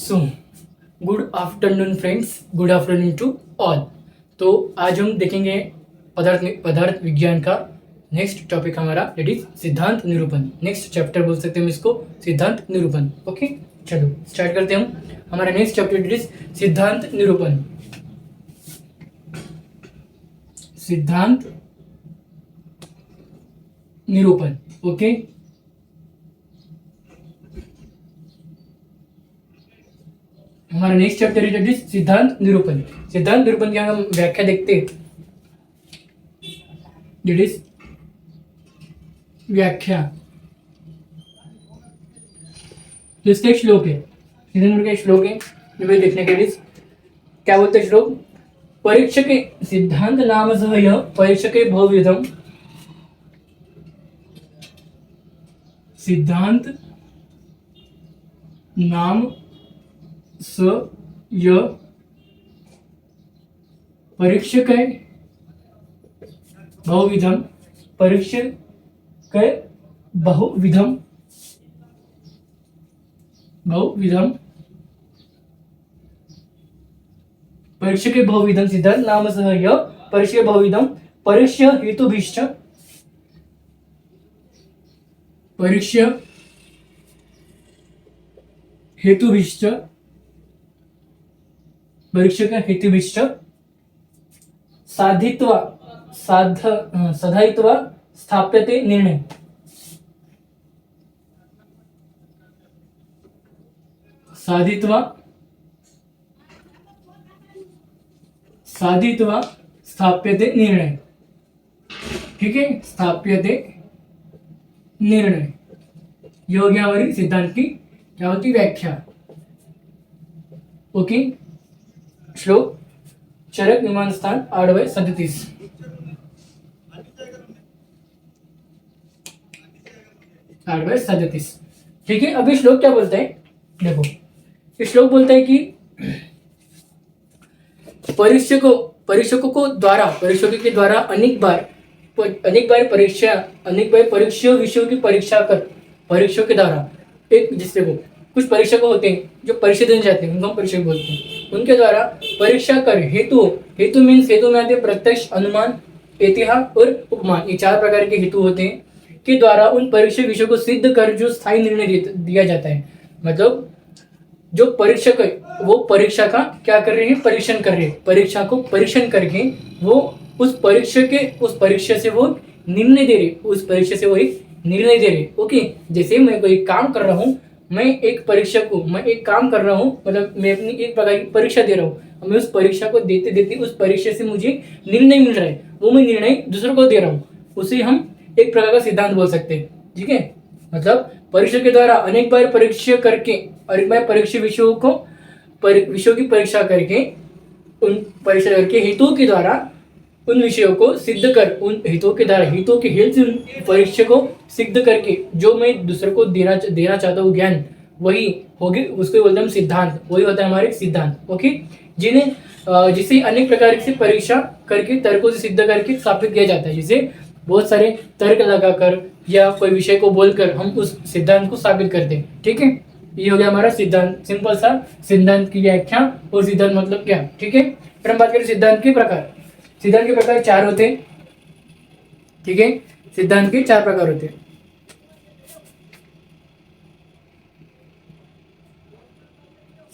So good afternoon friends, good afternoon to all. तो आज हम देखेंगे पदार्थ विज्ञान का नेक्स्ट टॉपिक हमारा, दैट इज सिद्धांत निरूपण। नेक्स्ट चैप्टर बोल सकते हैं हम इसको, सिद्धांत निरूपण। ओके, चलो स्टार्ट करते हैं हम हमारा नेक्स्ट चैप्टर, दैट इज सिद्धांत निरूपण। सिद्धांत निरूपण। ओके, हमारा नेक्स्ट चैप्टर है सिद्धांत निरूपण। सिद्धांत निरूपण की हम व्याख्या देखते हैं, दैट इज व्याख्या। तो इसका एक श्लोक है, सिद्धांत का एक श्लोक है जो मैं देखने के लिए क्या बोलते हैं श्लोक, परीक्षके सिद्धांत नाम सह यह परीक्षके बहुविधम, सिद्धांत नाम स य परीक्षक बहुविधम, परीक्षक बहुविधम परीक्षक बहुविधम सिद्धांत नाम सह य परीक्षक बहुविधम परीक्ष्य हेतुभिश्च, परीक्ष्य हेतुभिश्च, परीक्षक हेतुभिश्च साधित्वा साधयित्वा स्थाप्यते निर्णय, साधित्वा स्थाप्यते निर्णय। ठीक है, स्थाप्यते निर्णय, ये हो गया हमारी सिद्धांत की क्या होती व्याख्या। ओके, श्लोक चरक विमान स्थान 8/37। ठीक है, अभी श्लोक क्या बोलता है, देखो ये श्लोक बोलता है कि परीक्षकों के द्वारा अनेक बार परीक्षा विषयों की परीक्षा कर, परीक्षकों के द्वारा एक जिससे को कुछ परीक्षक होते हैं जो परीक्षा देने जाते हैं, उनको हम परीक्षक बोलते हैं, उनके द्वारा परीक्षा कर हेतु मीन्स हेतु में आते प्रत्यक्ष, अनुमान, ऐतिहासिक और उपमान, ये 4 प्रकार के हेतु होते हैं के द्वारा उन परीक्षा विषयों को सिद्ध कर जो स्थायी निर्णय दिया जाता है। मतलब जो परीक्षक है वो परीक्षा का क्या कर रहे हैं, परीक्षण कर रहे हैं, परीक्षा को परीक्षण करके वो उस परीक्षा से वो निर्णय दे रहे, उस परीक्षा से वो एक निर्णय दे रहे। ओके, जैसे मैं कोई काम कर रहा हूँ, मैं एक परीक्षक को मैं एक काम कर रहा हूँ, मतलब मैं अपनी एक प्रकार की परीक्षा दे रहा हूँ, मैं उस परीक्षा को देते देते उस परीक्षा से मुझे निर्णय मिल रहा है, वो मैं निर्णय दूसरों को दे रहा हूँ, उसे हम एक प्रकार का सिद्धांत बोल सकते हैं। ठीक है, मतलब परीक्षा के द्वारा अनेक बार परीक्षा करके परीक्षा विषयों की परीक्षा करके उन परीक्षा करके हेतुओं के द्वारा उन विषयों को सिद्ध कर, उन हितों के द्वारा हितों के हेतु से उन परीक्षा को सिद्ध करके जो मैं दूसरे को देना चाहता हूँ ज्ञान, वही होगी, उसको बोलते हैं सिद्धांत, वही होता है हमारे सिद्धांत। ओके, जिसे अनेक प्रकार से परीक्षा करके तर्कों से सिद्ध करके स्थापित किया जाता है, जिसे बहुत सारे तर्क लगाकर या कोई विषय को बोलकर हम उस सिद्धांत को साबित करते हैं। ठीक है, ये हो गया हमारा सिद्धांत, सिंपल सा सिद्धांत की व्याख्या और सिद्धांत मतलब क्या। ठीक है, फिर हम बात करें सिद्धांत के प्रकार। सिद्धांत के प्रकार 4 होते हैं। ठीक है, सिद्धांत के 4 प्रकार होते हैं।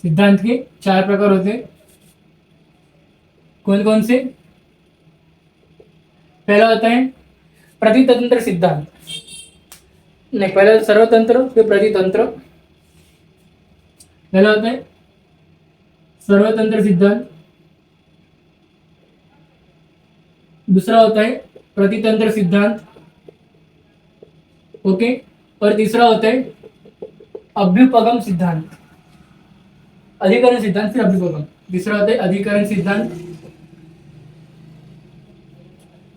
सिद्धांत के 4 प्रकार होते हैं, कौन कौन से? पहला होता है प्रतितंत्र सिद्धांत, नहीं पहला सर्वतंत्र फिर प्रतितंत्र। पहला होता है सर्वतंत्र सिद्धांत, दूसरा होता है प्रतितंत्र सिद्धांत। ओके, और तीसरा होता है अभ्युपगम सिद्धांत, अधिकरण सिद्धांत फिर अभ्युपगम। तीसरा होता है अधिकरण सिद्धांत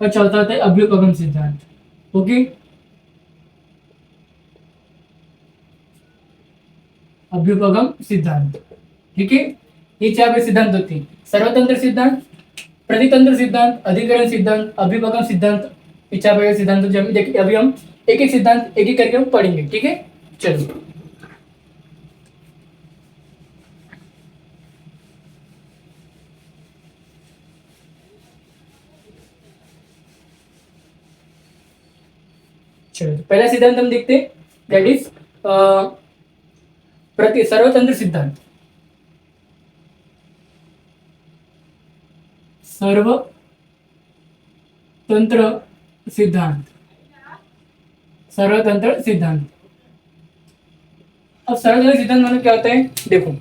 और चौथा होता है अभ्युपगम सिद्धांत। ओके, अभ्युपगम सिद्धांत। ठीक है, ये 4 सिद्धांत होते हैं, सर्वतंत्र सिद्धांत, प्रतितंत्र सिद्धांत, अधिकरण सिद्धांत, अभ्युपगम सिद्धांत, ये 4 प्रकार सिद्धांत देखिए। अभी हम एक एक सिद्धांत एक एक करके हम पढ़ेंगे। ठीक है, चलो चलो तो पहला सिद्धांत हम देखते हैं, दैट इज सर्वतंत्र सिद्धांत। सर्वतंत्र सिद्धांत, सर्वतंत्र सिद्धांत। अब सर्वतंत्र सिद्धांत मतलब क्या होता है, देखो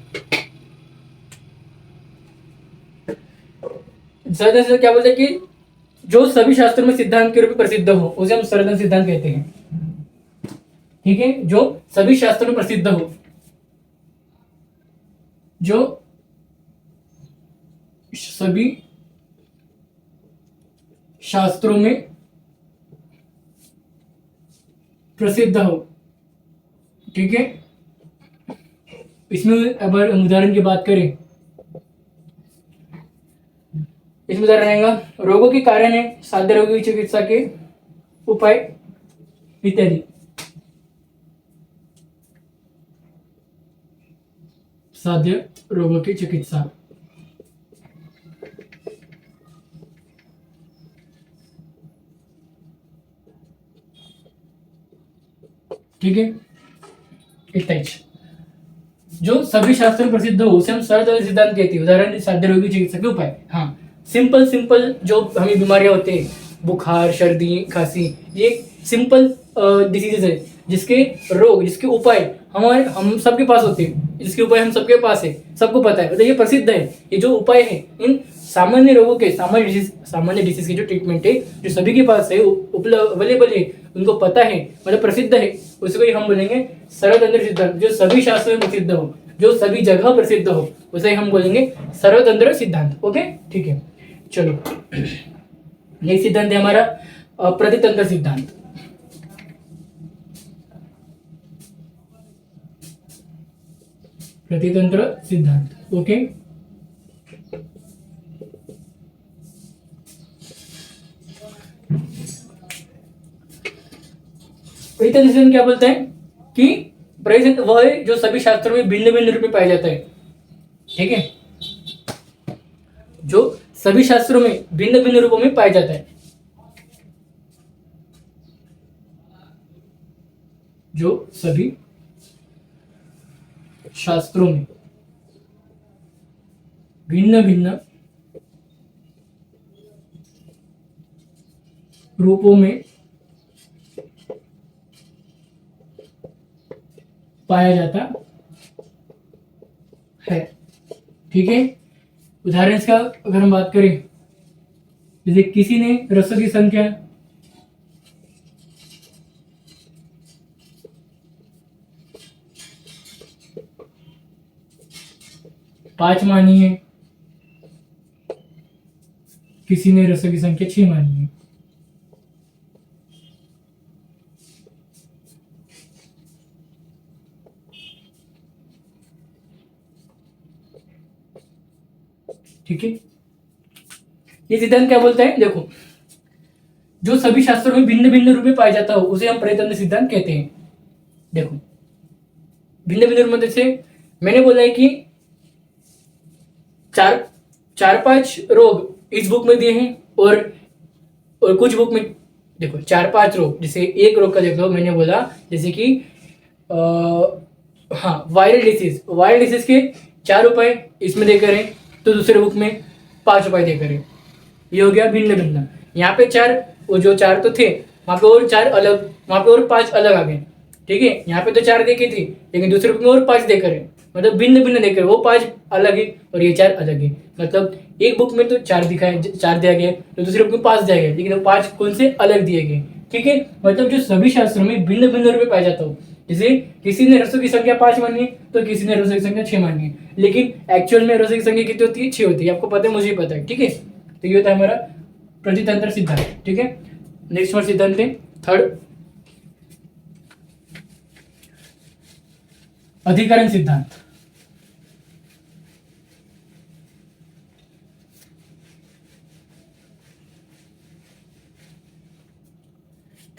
सर्वतंत्र सिद्धांत क्या बोलते हैं कि जो सभी शास्त्रों में सिद्धांत के रूप में प्रसिद्ध हो उसे हम सर्वतंत्र सिद्धांत कहते हैं। ठीक है, जो सभी शास्त्रों में प्रसिद्ध हो, जो सभी शास्त्रों में प्रसिद्ध हो। ठीक है, इसमें अगर उदाहरण की बात करें, इसमें उदाहरण रहेगा रोगों के कारण है, साध्य रोगों की चिकित्सा के उपाय इत्यादि। साध्य रोगों की चिकित्सा, ठीक है, इत्यादि जो सभी शास्त्रों में प्रसिद्ध हो उसे हम सर्वतंत्र सिद्धांत कहते हैं। उदाहरण साध्य रोगी चिकित्सा के उपाय। हाँ, सिंपल सिंपल जो हमें बीमारियां होते हैं, बुखार, सर्दी, खांसी, ये सिंपल डिसीजेज है जिसके रोग, जिसके उपाय हम सबके पास होते हैं, जिसके उपाय हम सबके पास है, सबको पता है, मतलब ये प्रसिद्ध है। ये जो उपाय है इन सामान्य रोगों के, सामान्य डिसीज की जो ट्रीटमेंट है जो सभी के पास है, उपलब्ध अवेलेबल है, उनको पता है, मतलब प्रसिद्ध है, उसको ही हम बोलेंगे सर्वतंत्र सिद्धांत। जो सभी शास्त्रों में प्रसिद्ध हो, जो सभी जगह प्रसिद्ध हो, उसे हम बोलेंगे सर्वतंत्र सिद्धांत। ओके, ठीक है, चलो नेक्स्ट सिद्धांत है हमारा प्रतितंत्र सिद्धांत। प्रतितंत्र सिद्धांत, ओके। प्रतितंत्र सिद्धांत क्या बोलते हैं कि प्रतितंत्र वह है जो सभी शास्त्रों में भिन्न भिन्न रूप में पाया जाता है। ठीक है, जो सभी शास्त्रों में भिन्न भिन्न रूपों में पाया जाता है, जो सभी शास्त्रों में भिन्न भिन्न रूपों में पाया जाता है। ठीक है, उदाहरण इसका अगर हम बात करें, जैसे किसी ने रसों की संख्या 5 मानी है, किसी ने रसों की संख्या 6 मानी है। ठीक है, ये सिद्धांत क्या बोलता है, देखो जो सभी शास्त्रों में भिन्न भिन्न रूप में पाया जाता हो उसे हम प्रतितंत्र सिद्धांत कहते हैं। देखो भिन्न भिन्न रूप में, जैसे मैंने बोला है कि चार पांच रोग इस बुक में दिए हैं, और कुछ बुक में देखो 4-5 रोग, जैसे एक रोग का देख लो, मैंने बोला जैसे कि हाँ वायरल डिसीज के 4 उपाय इसमें देकर हैं, तो दूसरे बुक में 5 उपाय देकर हैं। ये हो गया भिन्न भिन्न। यहाँ पे 4, वो जो 4 तो थे, वहां पे और 4 अलग, वहां पे और 5 अलग आ गए। ठीक है, यहाँ पे तो 4 देखे थे, लेकिन दूसरे बुक में और 5 देकर है, मतलब भिन्न भिन्न देकर, वो 5 अलग है और ये 4 अलग है। मतलब एक बुक में तो 4 दिखाए, 4 दिया गया, तो दूसरे बुक में 5 दिया गया, लेकिन वो 5 कौन से अलग दिए गए। ठीक है, मतलब जो सभी शास्त्रों में भिन्न भिन्न रूप में पाया जाता हो, जैसे किसी ने रसों की संख्या 5 मानी है, तो किसी ने रसों की संख्या 6 मानी है, लेकिन एक्चुअल में रसों की संख्या कितनी होती है, 6 होती है। आपको पता है, मुझे पता है। ठीक है, तो ये होता है हमारा प्रतितंत्र सिद्धांत। ठीक है, नेक्स्ट हमारा सिद्धांत है थर्ड, अधिकरण सिद्धांत।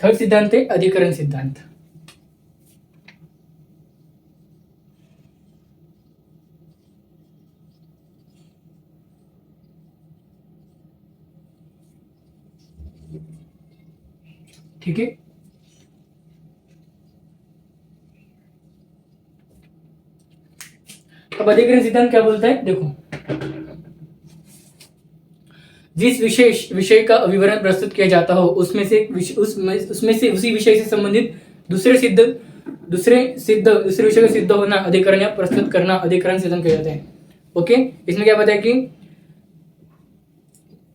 थर्ड सिद्धांत है अधिकरण सिद्धांत। ठीक है, अब अधिकरण सिद्धांत क्या बोलता है, देखो, जिस विशेष विषय का विवरण प्रस्तुत किया जाता हो उसमें से उसी विषय से संबंधित दूसरे विषय का सिद्ध होना अधिकरण या प्रस्तुत करना अधिकरण सिद्धांत कहा जाता है। ओके, इसमें क्या बताया कि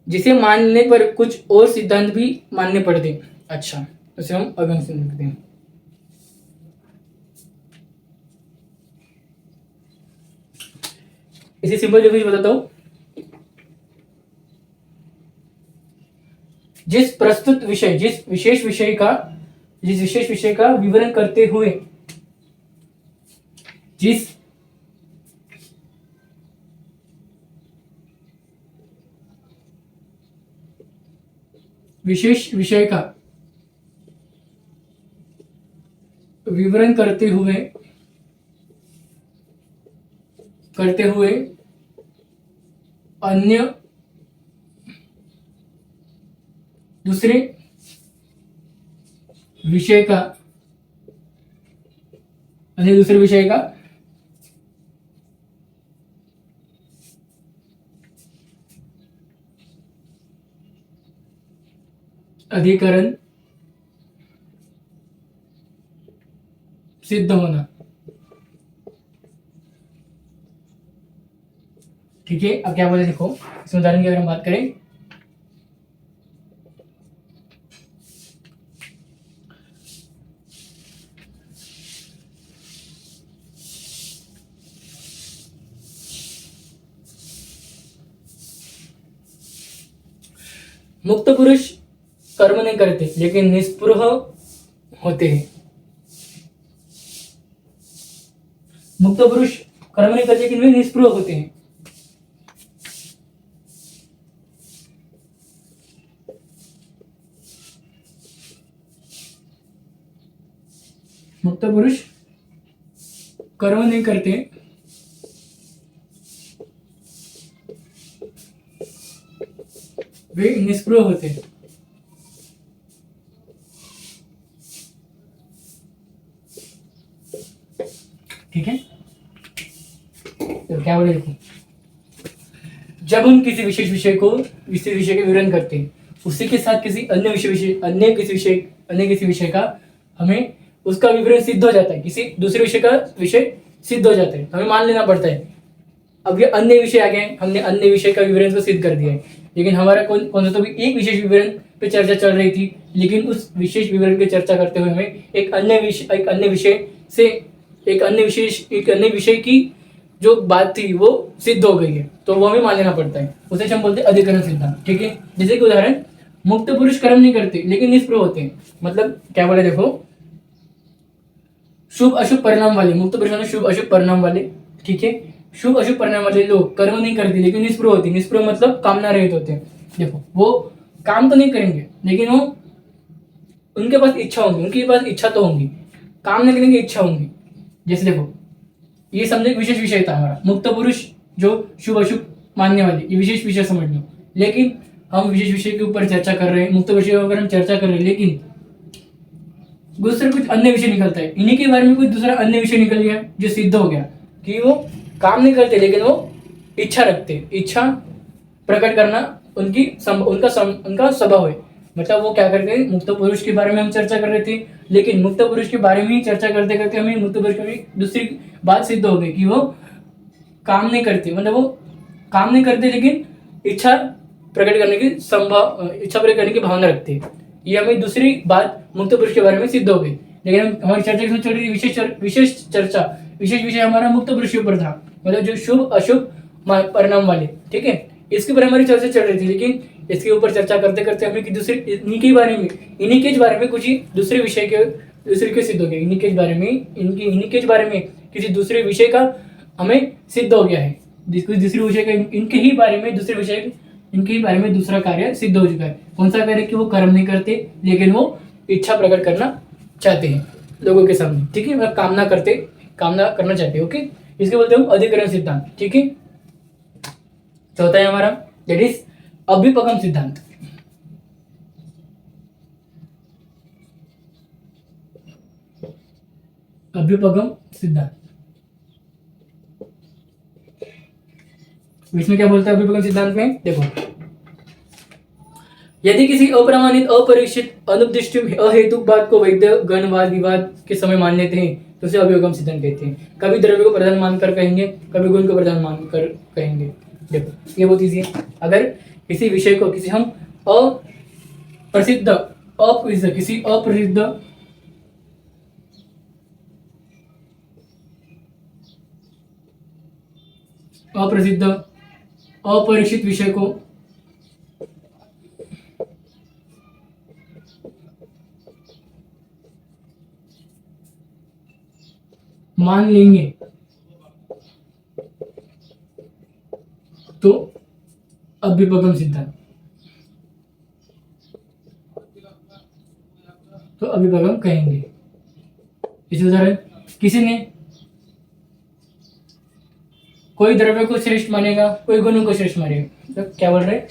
जिसे मानने पर कुछ और सिद्धांत भी मानने पड़ते हैं। अच्छा, उसे हम अगम सिद्धांत कहते हैं। इसे सिंपल डेफिनेशन बताता हूं, जिस विशेष विषय का विवरण करते हुए जिस विशेष विषय का विवरण करते हुए अन्य दूसरे विषय का अधिकरण सिद्ध होना। ठीक है, अब क्या बोले देखो, इस उदाहरण की अगर हम बात करें, मुक्त पुरुष कर्म नहीं करते लेकिन निस्पृह होते हैं। मुक्त पुरुष कर्म नहीं करते लेकिन वे निस्पृह होते हैं। मुक्त पुरुष कर्म नहीं करते वे निष्क्रिय होते हैं। ठीक है, तो क्या बोले देखो, जब हम किसी विशेष विषय के विवरण करते हैं उसी के साथ किसी किसी विषय का हमें उसका विवरण सिद्ध हो जाता है, किसी दूसरे विषय का विषय सिद्ध हो जाता है, हमें मान लेना पड़ता है। अब ये अन्य विषय आ गए, हमने अन्य विषय का विवरण को सिद्ध कर दिया है, लेकिन हमारा कौन सा तो भी एक विशेष विवरण पे चर्चा चल रही थी, लेकिन उस विशेष विवरण की चर्चा करते हुए हमें एक अन्य विषय की जो बात थी वो सिद्ध हो गई है, तो वो हमें मान लेना पड़ता है, उसे हम बोलते हैं अधिकरण सिद्धांत। ठीक है, जैसे कि उदाहरण, मुक्त पुरुष कर्म नहीं करते लेकिन निष्प्रभ होते हैं। मतलब क्या बोले देखो, शुभ अशुभ परिणाम वाले, मुक्त पुरुष शुभ अशुभ परिणाम वाले, ठीक है, शुभ अशुभ परिणाम वाले लोग कर्म नहीं करते लेकिन निष्प्रभ होते। निष्प्रभ मतलब कामना रहित होते हैं। देखो, वो काम तो नहीं करेंगे लेकिन वो उनके पास इच्छा होगी, उनके पास इच्छा तो होगी, काम नहीं करने की इच्छा होगी। जैसे देखो, ये समझो एक विशेष विषय था हमारा, मुक्त पुरुष जो शुभ अशुभ मानने वाले, ये विशेष विषय समझ लो। लेकिन हम विशेष विषय के ऊपर चर्चा कर रहे हैं, मुक्त विषय के ऊपर हम चर्चा कर रहे हैं, लेकिन दूसरा कुछ अन्य विषय निकलता है, इन्हीं के बारे में कुछ दूसरा अन्य विषय निकल गया जो सिद्ध हो गया कि वो काम नहीं करते लेकिन वो इच्छा रखते, इच्छा प्रकट करना उनका स्वभाव है। मतलब वो क्या करते हैं, मुक्त पुरुष के बारे में हम चर्चा कर रहे थे, लेकिन मुक्त पुरुष के बारे में ही चर्चा करते करते हमें मुक्त पुरुष की दूसरी बात सिद्ध हो गई कि वो काम नहीं करते, मतलब वो काम नहीं करते लेकिन इच्छा प्रकट करने की भावना रखते हैं। ये हमें दूसरी बात मुक्त पुरुष के बारे में सिद्ध हो गई। लेकिन हमारी चर्चा किसमें चल रही थी, विशेष विषय हमारा मुक्त पुरुष के ऊपर था, मतलब जो शुभ अशुभ परिणाम वाले। ठीक है, इसके ऊपर हमारी चर्चा चल रही थी, लेकिन इसके ऊपर चर्चा करते करते हमें इन्हीं के बारे में कुछ ही दूसरे के सिद्ध हो गया। इन्हीं के बारे में किसी दूसरे विषय का हमें सिद्ध हो गया है, दूसरे विषय का इनके ही बारे में दूसरा कार्य सिद्ध हो चुका है। कौन सा कार्य कि वो कर्म नहीं करते लेकिन वो इच्छा प्रकट करना चाहते हैं लोगों के सामने। ठीक है, मतलब कामना करना चाहते हैं। ओके, इसके बोलते हैं हम अधिकरण सिद्धांत। ठीक है, चौथा है हमारा दैट इज अभ्युपगम सिद्धांत। अभ्युपगम सिद्धांत इसमें क्या बोलता है अभिभगम सिद्धांत में, देखो, यदि किसी अप्रमाणित, अपरिचित, अनुपदिष्ट, अहेतुक बात को वैध गणवाद विवाद के समय मान लेते हैं तो उसे अभिभगम सिद्धांत कहते हैं। कभी द्रव्य को प्रधान मानकर कहेंगे, कभी गुण को प्रधान मानकर कहेंगे। देखो ये बहुत ईजी है। अगर किसी विषय को किसी हम किसी अप्रसिद्ध अपरिचित विषय को मान लेंगे तो अभ्युपगम सिद्धांत, तो अभ्युपगम कहेंगे। इस उदाहरण, किसी ने कोई द्रव्य को श्रेष्ठ मानेगा, कोई गुणों को श्रेष्ठ मानेगा, तो क्या बोल रहे हैं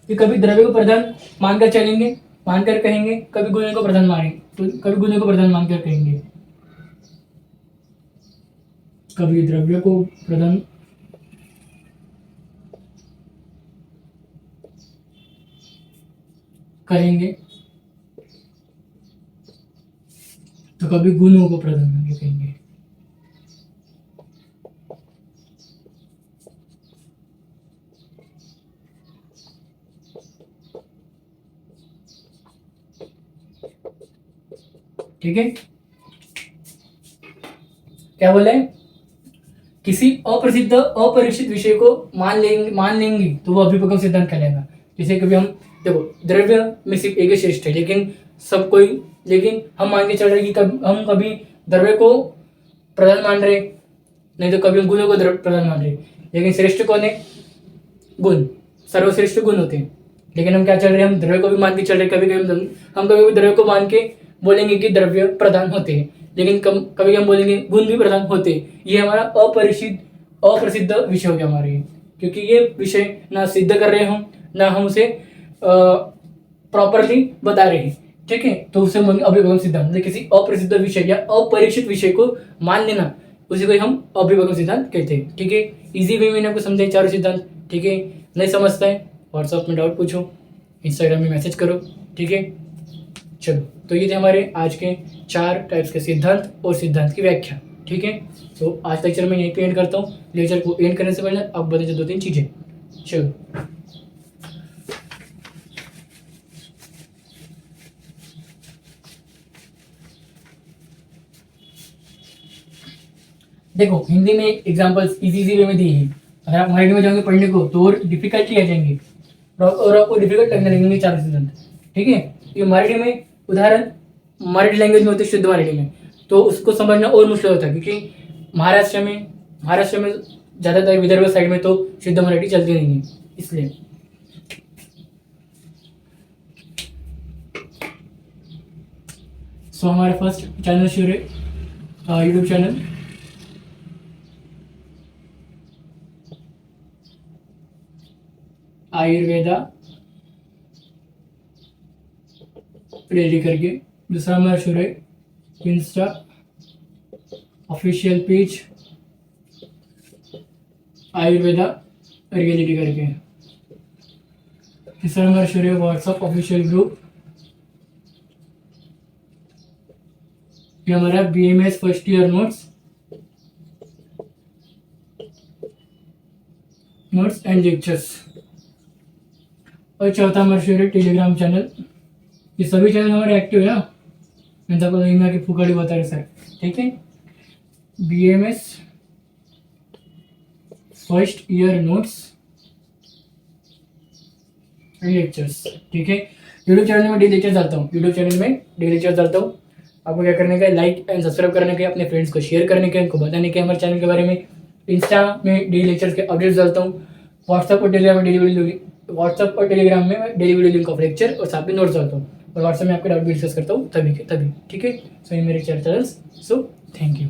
कि कभी द्रव्य को प्रधान मानकर चलेंगे, मानकर कहेंगे, कभी गुणों को प्रधान मानेंगे, तो कभी गुणों को प्रधान मानकर कहेंगे, कभी द्रव्य को प्रधान कहेंगे, तो कभी गुणों को प्रधान मानकर कहेंगे। ठीक है, क्या बोले, किसी अप्रसिद्ध अपरिचित विषय को मान लेंगे तो वो अभिभगम सिद्धांत कहलाएगा। जैसे कभी हम देखो द्रव्य में सिर्फ एक ही श्रेष्ठ है, लेकिन हम मान के चल रहे कि हम कभी द्रव्य को प्रधान मान रहे, नहीं तो कभी हम गुणों को प्रधान मान रहे। लेकिन श्रेष्ठ कौन है, गुण, सर्वश्रेष्ठ गुण होते हैं। लेकिन हम क्या चल रहे हैं, हम द्रव्य को भी मान के चल रहे, कभी कभी द्रव्य को मान के बोलेंगे कि द्रव्य प्रधान होते हैं, लेकिन कभी हम बोलेंगे गुण भी प्रधान होते हैं। ये हमारा अप्रसिद्ध विषय हो गया हमारे, क्योंकि ये विषय ना सिद्ध कर रहे हम, ना हम उसे प्रॉपरली बता रहे हैं। ठीक है, तो उसे अभिभगम सिद्धांत, किसी अप्रसिद्ध विषय या अपरिचित विषय को मान लेना, उसी को हम अभिभगम सिद्धांत कहते हैं। ठीक है, इजी वे में मैंने आपको समझाए चारों सिद्धांत। ठीक है, नहीं समझता है व्हाट्सएप में डाउट पूछो, इंस्टाग्राम में मैसेज करो। ठीक है, चलो, तो ये थे हमारे आज के 4 टाइप्स के सिद्धांत और सिद्धांत की व्याख्या। ठीक है, तो आज लेक्चर में यहीं पे एंड करता हूँ। लेक्चर को एंड करने से पहले अब बता 2-3 चीजें। चलो, देखो हिंदी में एग्जांपल्स इजी वे में दिए हैं। अगर आप मराठी में जाओगे पढ़ने को तो और डिफिकल्टली आ जाएंगे और आपको डिफिकल्ट लगने लगेंगे 4 सिद्धांत। ठीक है, ये मराठी में उदाहरण मराठी लैंग्वेज में होते शुद्ध मराठी में, तो उसको समझना और मुश्किल होता है, क्योंकि महाराष्ट्र में ज़्यादातर विदर्भ साइड में तो शुद्ध मराठी चलती नहीं है, इसलिए। सो हमारा फर्स्ट चैनल शुरू है, यूट्यूब चैनल आयुर्वेदा डेली करके। दूसरा हमारा शुरू है Insta official page Ayurveda reality करके। तीसरा हमारा शुरू है व्हाट्सएप ऑफिशियल ग्रुप, ये हमारा BMS first year notes and lectures. और चौथा हमारा शुरू है टेलीग्राम चैनल। ये सभी चैनल हमारे एक्टिव है ना, मैं तो आपको नहीं आके फुकाड़ी बता रहे सर। ठीक है, BMS first year notes and lectures. ठीक है, यूट्यूब चैनल में डेली लेक्चर डालता हूँ। आपको क्या करने का है, लाइक एंड सब्सक्राइब करने के, अपने फ्रेंड्स को शेयर करने के, उनको बताने के हमारे चैनल के बारे में। इंस्टा में डेली लेक्चर्स के अपडेट्स डालता हूँ। व्हाट्सएप और टेलीग्राम में मैं daily video link of lecture और साथ में नोट्स डालता हूँ, और व्हाट्सएप में आपके डाउट भी डिस्कस करता हूँ तभी। ठीक है, सो ये मेरे चैनल। So thank you.